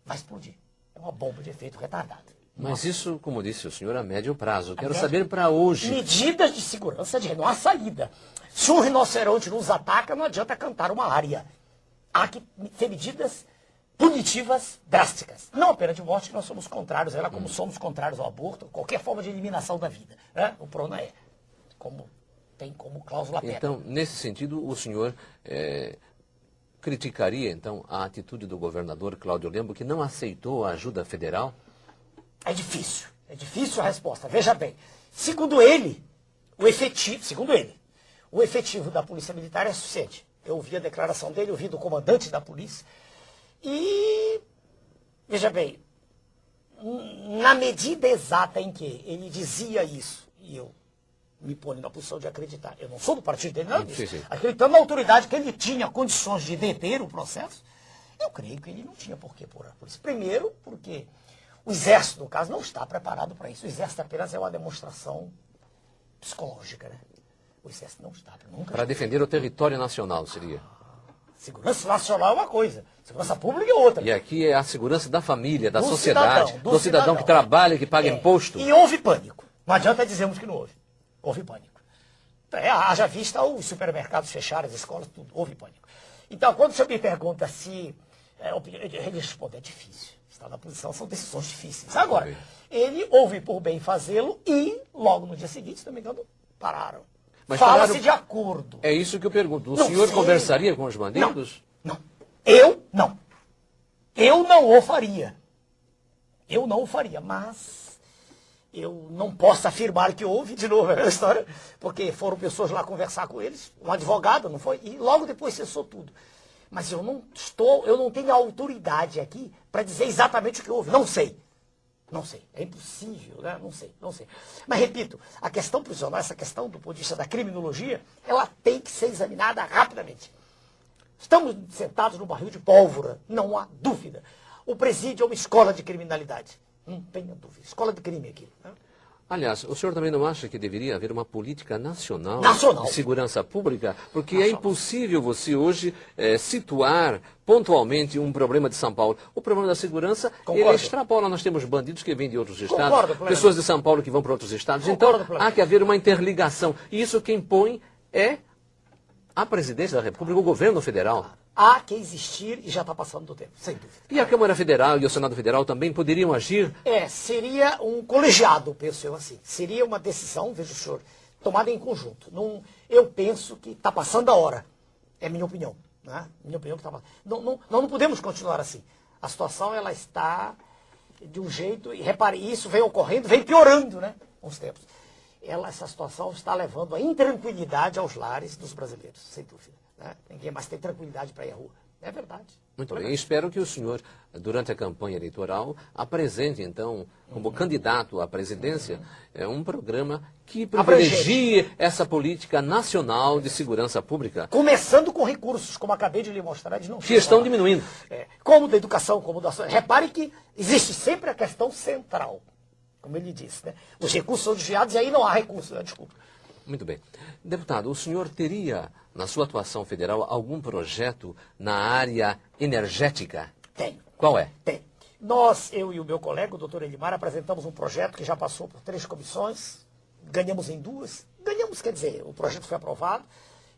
vai explodir. É uma bomba de efeito retardado. Mas isso, como disse o senhor, a médio prazo. Quero saber para hoje. Medidas de segurança, não há saída. Se um rinoceronte nos ataca, não adianta cantar uma área. Há que ter medidas punitivas drásticas. Não a pena de morte, que nós somos contrários a ela, como somos contrários ao aborto, qualquer forma de eliminação da vida. Né? O PRONA tem como cláusula pena. Então, nesse sentido, o senhor criticaria, então, a atitude do governador Cláudio Lembo, que não aceitou a ajuda federal? É difícil. É difícil a resposta. Veja bem, segundo ele, o efetivo da Polícia Militar é suficiente. Eu ouvi a declaração dele, ouvi do comandante da polícia. E, veja bem, na medida exata em que ele dizia isso, e eu me ponho na posição de acreditar, eu não sou do partido dele, não disso, acreditando na autoridade que ele tinha condições de deter o processo, eu creio que ele não tinha por que pôr a polícia. Primeiro, porque o Exército, no caso, não está preparado para isso. O Exército apenas é uma demonstração psicológica, né? O Exército não está. Para defender o território nacional, seria? Segurança nacional é uma coisa, segurança pública é outra. E aqui é a segurança da família, da sociedade, do cidadão que trabalha, que paga imposto. E houve pânico. Não adianta dizermos que não houve. Houve pânico. Haja vista os supermercados fecharam, as escolas, tudo. Houve pânico. Então, quando o senhor me pergunta se... ele responde, é difícil. Estar na posição são decisões difíceis. Agora, ele houve por bem fazê-lo e, logo no dia seguinte, se não me engano, pararam. Fala-se de acordo. É isso que eu pergunto. O senhor conversaria com os bandidos? Não. Eu não. Eu não o faria. Eu não o faria, mas eu não posso afirmar que houve, de novo, a história, porque foram pessoas lá conversar com eles, um advogado, não foi? E logo depois cessou tudo. Mas eu não tenho autoridade aqui para dizer exatamente o que houve. Não sei. Não sei, é impossível, né? Não sei. Mas, repito, a questão prisional, essa questão do ponto de vista da criminologia, ela tem que ser examinada rapidamente. Estamos sentados no barril de pólvora, não há dúvida. O presídio é uma escola de criminalidade, não tenha dúvida. Escola de crime aqui. Né? Aliás, o senhor também não acha que deveria haver uma política nacional de segurança pública? Porque é impossível você hoje situar pontualmente um problema de São Paulo. O problema da segurança, ele extrapola. Nós temos bandidos que vêm de outros estados, pessoas de São Paulo que vão para outros estados. Então, há que haver uma interligação. E isso quem põe é a presidência da República, o governo federal. Há que existir e já está passando do tempo, sem dúvida. E a Câmara Federal e o Senado Federal também poderiam agir? Seria um colegiado, penso eu assim. Seria uma decisão, veja o senhor, tomada em conjunto. Eu penso que está passando a hora. É minha opinião. Né? Minha opinião que está passando. Nós não podemos continuar assim. A situação ela está de um jeito, e repare, isso vem ocorrendo, vem piorando, né? Com os tempos. Essa situação está levando a intranquilidade aos lares dos brasileiros, sem dúvida. Né? Ninguém mais tem tranquilidade para ir à rua. É verdade. Muito bem. Espero que o senhor, durante a campanha eleitoral, apresente, então, como candidato à presidência, um programa que privilegie essa política nacional de segurança pública. Começando com recursos, como acabei de lhe mostrar, de não que estão diminuindo. Como da educação, como da... Repare que existe sempre a questão central, como ele disse. Né? Os recursos são desviados e aí não há recursos. Né? Desculpa. Muito bem. Deputado, o senhor teria, na sua atuação federal, algum projeto na área energética? Tenho. Qual é? Tem. Eu e o meu colega, o doutor Elimar, apresentamos um projeto que já passou por 3 comissões, ganhamos em 2. Ganhamos, quer dizer, o projeto foi aprovado,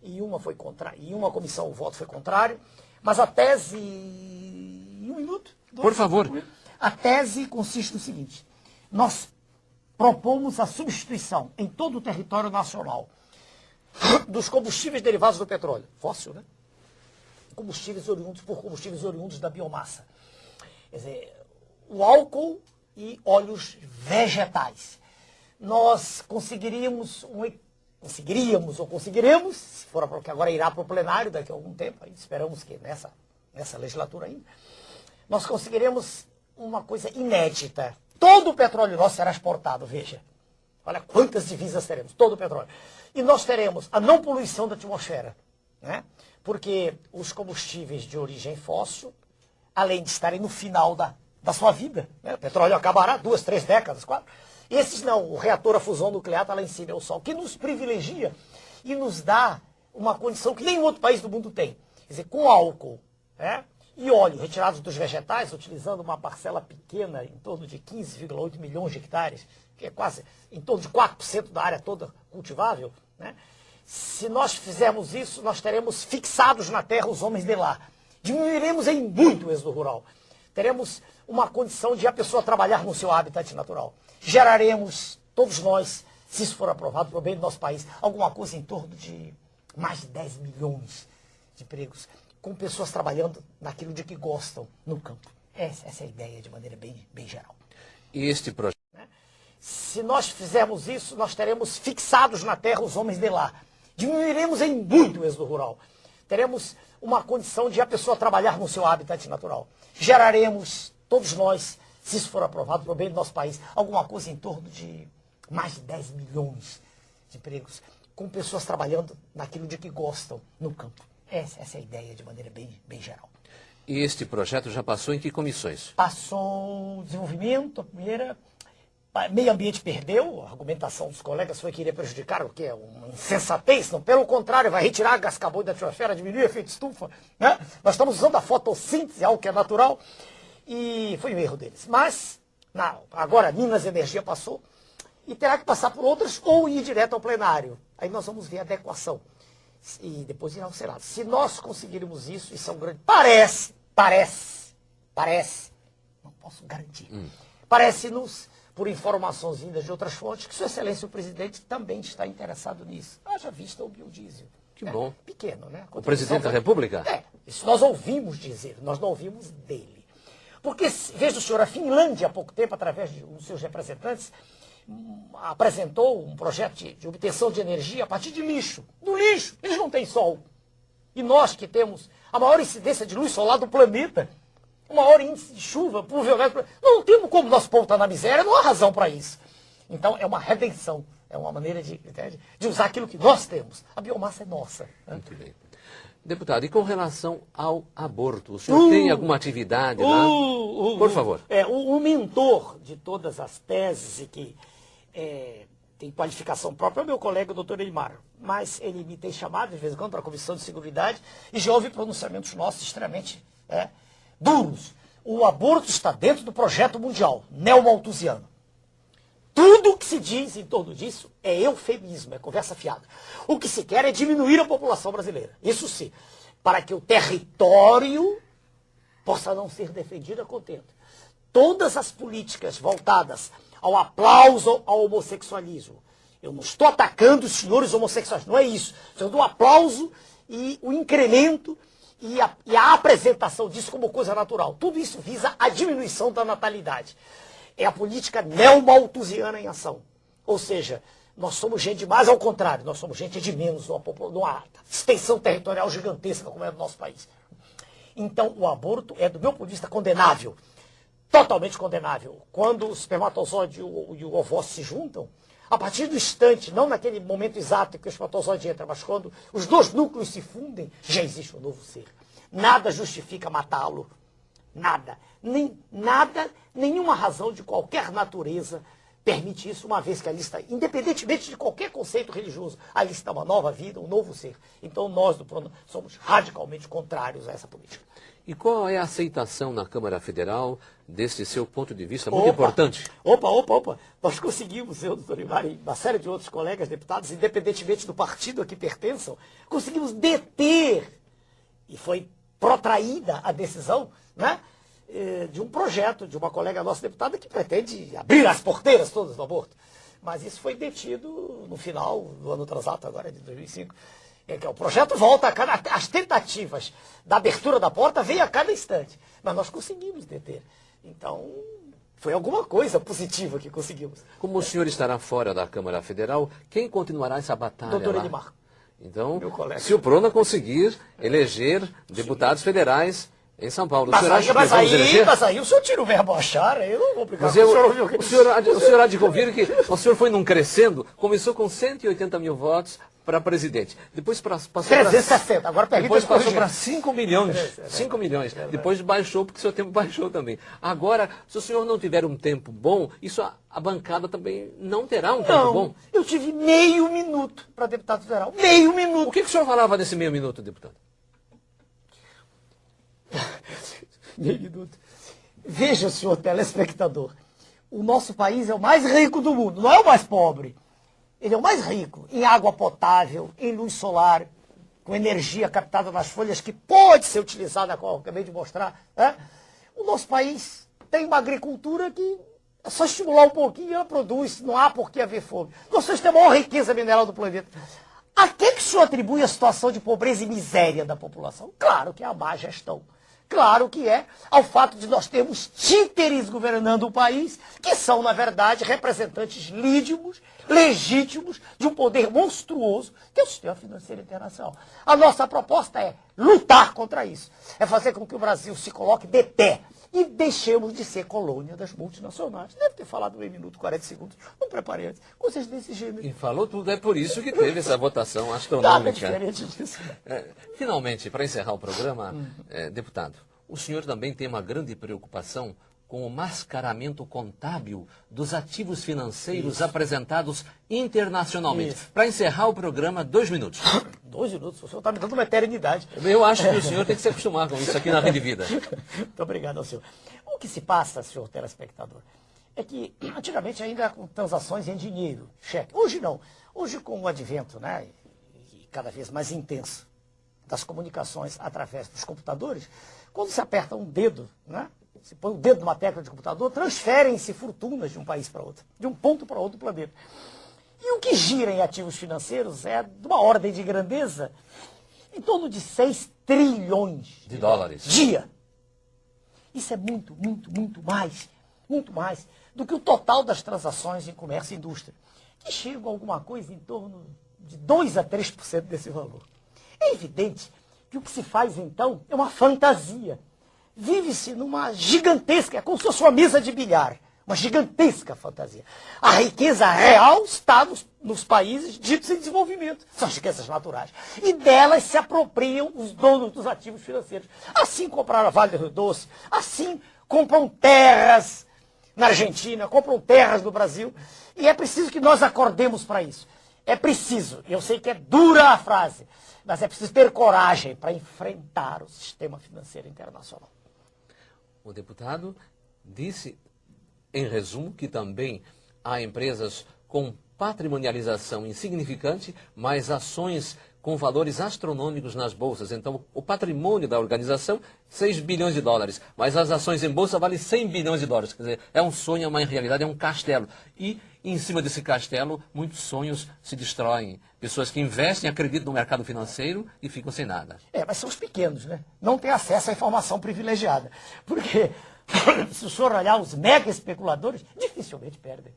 e uma comissão o voto foi contrário, mas a tese... Um minuto? Por favor. A tese consiste no seguinte, nós propomos a substituição em todo o território nacional dos combustíveis derivados do petróleo, fóssil, né? Por combustíveis oriundos da biomassa. Quer dizer, o álcool e óleos vegetais. Nós conseguiremos, se for porque agora irá para o plenário daqui a algum tempo, aí esperamos que nessa legislatura ainda, nós conseguiremos uma coisa inédita. Todo o petróleo nosso será exportado, veja. Olha quantas divisas teremos, todo o petróleo. E nós teremos a não poluição da atmosfera, né? Porque os combustíveis de origem fóssil, além de estarem no final da sua vida, né? O petróleo acabará 2, 3 décadas, 4. Esses não, o reator a fusão nuclear está lá em cima, é o sol, que nos privilegia e nos dá uma condição que nenhum outro país do mundo tem. Quer dizer, com álcool, né? E óleo retirados dos vegetais, utilizando uma parcela pequena, em torno de 15,8 milhões de hectares, que é quase em torno de 4% da área toda cultivável, né? Se nós fizermos isso, nós teremos fixados na terra os homens de lá. Diminuiremos em muito o êxodo rural. Teremos uma condição de a pessoa trabalhar no seu habitat natural. Geraremos, todos nós, se isso for aprovado para o bem do nosso país, alguma coisa em torno de mais de 10 milhões de empregos, com pessoas trabalhando naquilo de que gostam no campo. Essa é a ideia de maneira bem geral. E este projeto? Se nós fizermos isso, nós teremos fixados na terra os homens de lá. Diminuiremos em muito o êxodo rural. Teremos uma condição de a pessoa trabalhar no seu habitat natural. Geraremos, todos nós, se isso for aprovado para o bem do nosso país, alguma coisa em torno de mais de 10 milhões de empregos, com pessoas trabalhando naquilo de que gostam no campo. Essa é a ideia de maneira bem geral. E este projeto já passou em que comissões? Passou desenvolvimento, a primeira. Meio ambiente perdeu, a argumentação dos colegas foi que iria prejudicar, o que é uma insensatez, não, pelo contrário, vai retirar gás carbônico da atmosfera, diminuir o efeito estufa, né? Nós estamos usando a fotossíntese, algo que é natural, e foi um erro deles. Mas, agora Minas Energia passou, e terá que passar por outras, ou ir direto ao plenário. Aí nós vamos ver a adequação, e depois irá ao Senado. Se nós conseguirmos isso é um grande... Parece, não posso garantir, parece-nos, por informações vindas de outras fontes, que Sua Excelência o Presidente também está interessado nisso. Haja vista o biodiesel. Que bom. Pequeno, né? O Presidente da República? Isso nós ouvimos dizer, nós não ouvimos dele. Porque, veja o senhor, a Finlândia, há pouco tempo, através de um dos seus representantes, apresentou um projeto de obtenção de energia a partir de lixo. Do lixo, eles não têm sol. E nós que temos a maior incidência de luz solar do planeta, o maior índice de chuva, provavelmente, não temos como nosso povo está na miséria, não há razão para isso. Então é uma redenção, é uma maneira de usar aquilo que nós temos. A biomassa é nossa. Né? Muito bem. Deputado, e com relação ao aborto, o senhor tem alguma atividade lá? Por favor. O mentor de todas as teses e que tem qualificação própria é o meu colega, o doutor Elimar. Mas ele me tem chamado de vez em quando para a Comissão de Seguridade e já houve pronunciamentos nossos extremamente duros. O aborto está dentro do projeto mundial, neomalthusiano. Tudo o que se diz em torno disso é eufemismo, é conversa fiada. O que se quer é diminuir a população brasileira. Isso sim, para que o território possa não ser defendido a contento. Todas as políticas voltadas ao aplauso ao homossexualismo. Eu não estou atacando os senhores homossexuais, não é isso. Eu dou aplauso e o incremento e a apresentação disso como coisa natural. Tudo isso visa a diminuição da natalidade. É a política neomalthusiana em ação. Ou seja, nós somos gente de mais ao contrário, nós somos gente de menos, numa extensão territorial gigantesca como é do nosso país. Então, o aborto é, do meu ponto de vista, condenável. Totalmente condenável. Quando o espermatozoide e o ovócito se juntam, a partir do instante, não naquele momento exato que o espermatozoide entra, mas quando os dois núcleos se fundem, já existe um novo ser. Nada justifica matá-lo. Nada. Nenhuma razão de qualquer natureza permite isso, uma vez que ali está, independentemente de qualquer conceito religioso, ali está uma nova vida, um novo ser. Então nós do PRONAM somos radicalmente contrários a essa política. E qual é a aceitação na Câmara Federal desse seu ponto de vista muito importante? Opa. Nós conseguimos, eu, doutor Ibar, e uma série de outros colegas deputados, independentemente do partido a que pertençam, conseguimos deter, e foi protraída a decisão, né, de um projeto de uma colega nossa deputada que pretende abrir as porteiras todas do aborto. Mas isso foi detido no final do ano transato, agora de 2005. O projeto volta as tentativas da abertura da porta vêm a cada instante. Mas nós conseguimos deter. Então, foi alguma coisa positiva que conseguimos. Como o senhor estará fora da Câmara Federal, quem continuará essa batalha Doutor lá? Elimar. Então, se o PRONAM conseguir eleger deputados federais em São Paulo, mas aí o senhor tira o verbo achar, eu não vou brigar com o senhor há de convir que o senhor foi num crescendo, começou com 180 mil votos para presidente, depois passou para 360, agora depois passou para 5 milhões, 5 milhões, depois baixou porque o seu tempo baixou também. Agora, se o senhor não tiver um tempo bom, isso a bancada também não terá um tempo bom. Eu tive meio minuto para deputado federal, meio minuto. O que o senhor falava nesse meio minuto, deputado? Meio minuto. Veja, senhor telespectador, o nosso país é o mais rico do mundo, não é o mais pobre. Ele é o mais rico em água potável, em luz solar, com energia captada nas folhas, que pode ser utilizada, como eu acabei de mostrar. Né? O nosso país tem uma agricultura que é só estimular um pouquinho e ela produz, não há por que haver fome. Nós temos a maior riqueza mineral do planeta. A que o senhor atribui a situação de pobreza e miséria da população? Claro que é a má gestão. Claro que é ao fato de nós termos títeres governando o país, que são, na verdade, representantes legítimos de um poder monstruoso, que é o sistema financeiro internacional. A nossa proposta é lutar contra isso. É fazer com que o Brasil se coloque de pé e deixemos de ser colônia das multinacionais. Deve ter falado 1 minuto e 40 segundos. Não preparei antes. Coisas desse gênero. E falou tudo, é por isso que teve essa votação Nada astronômica. diferente disso. Finalmente, para encerrar o programa, deputado, o senhor também tem uma grande preocupação com o mascaramento contábil dos ativos financeiros apresentados internacionalmente. Para encerrar o programa, 2 minutos. 2 minutos? O senhor está me dando uma eternidade. Eu acho que o senhor tem que se acostumar com isso aqui na Rede Vida. Muito obrigado ao senhor. O que se passa, senhor telespectador, é que antigamente ainda com transações em dinheiro, cheque. Hoje não. Hoje com o advento, né, e cada vez mais intenso, das comunicações através dos computadores, quando se aperta um dedo, né, se põe o dedo numa tecla de computador, transferem-se fortunas de um país para outro, de um ponto para outro planeta. E o que gira em ativos financeiros é de uma ordem de grandeza em torno de 6 trilhões de dólares. Dia. Isso é muito mais do que o total das transações em comércio e indústria, que chegam a alguma coisa em torno de 2 a 3% desse valor. É evidente que o que se faz então é uma fantasia. Vive-se numa gigantesca, é como se fosse uma mesa de bilhar, uma gigantesca fantasia. A riqueza real está nos países ditos em desenvolvimento, são as riquezas naturais. E delas se apropriam os donos dos ativos financeiros. Assim compraram a Vale do Rio Doce, assim compram terras na Argentina, compram terras no Brasil. E é preciso que nós acordemos para isso. É preciso, eu sei que é dura a frase, mas é preciso ter coragem para enfrentar o sistema financeiro internacional. O deputado disse, em resumo, que também há empresas com patrimonialização insignificante, mas ações com valores astronômicos nas bolsas. Então, o patrimônio da organização, 6 bilhões de dólares, mas as ações em bolsa valem 100 bilhões de dólares. Quer dizer, é um sonho, mas em realidade é um castelo. E, em cima desse castelo, muitos sonhos se destroem. Pessoas que investem, acreditam no mercado financeiro e ficam sem nada. Mas são os pequenos, né? Não têm acesso à informação privilegiada. Porque, se o senhor olhar os mega especuladores, dificilmente perdem.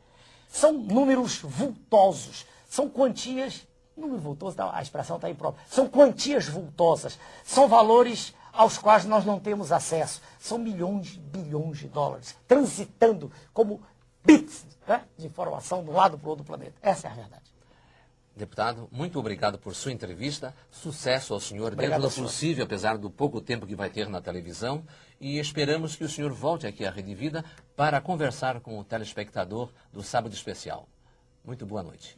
São números vultosos, são quantias, número vultoso, a expressão está imprópria, são quantias vultosas, são valores aos quais nós não temos acesso, são milhões, bilhões de dólares, transitando como bits, né, de informação de um lado para o outro do planeta. Essa é a verdade. Deputado, muito obrigado por sua entrevista. Sucesso ao senhor Obrigado dentro do ao possível, apesar do pouco tempo que vai ter na televisão. E esperamos que o senhor volte aqui à Rede Vida para conversar com o telespectador do Sábado Especial. Muito boa noite.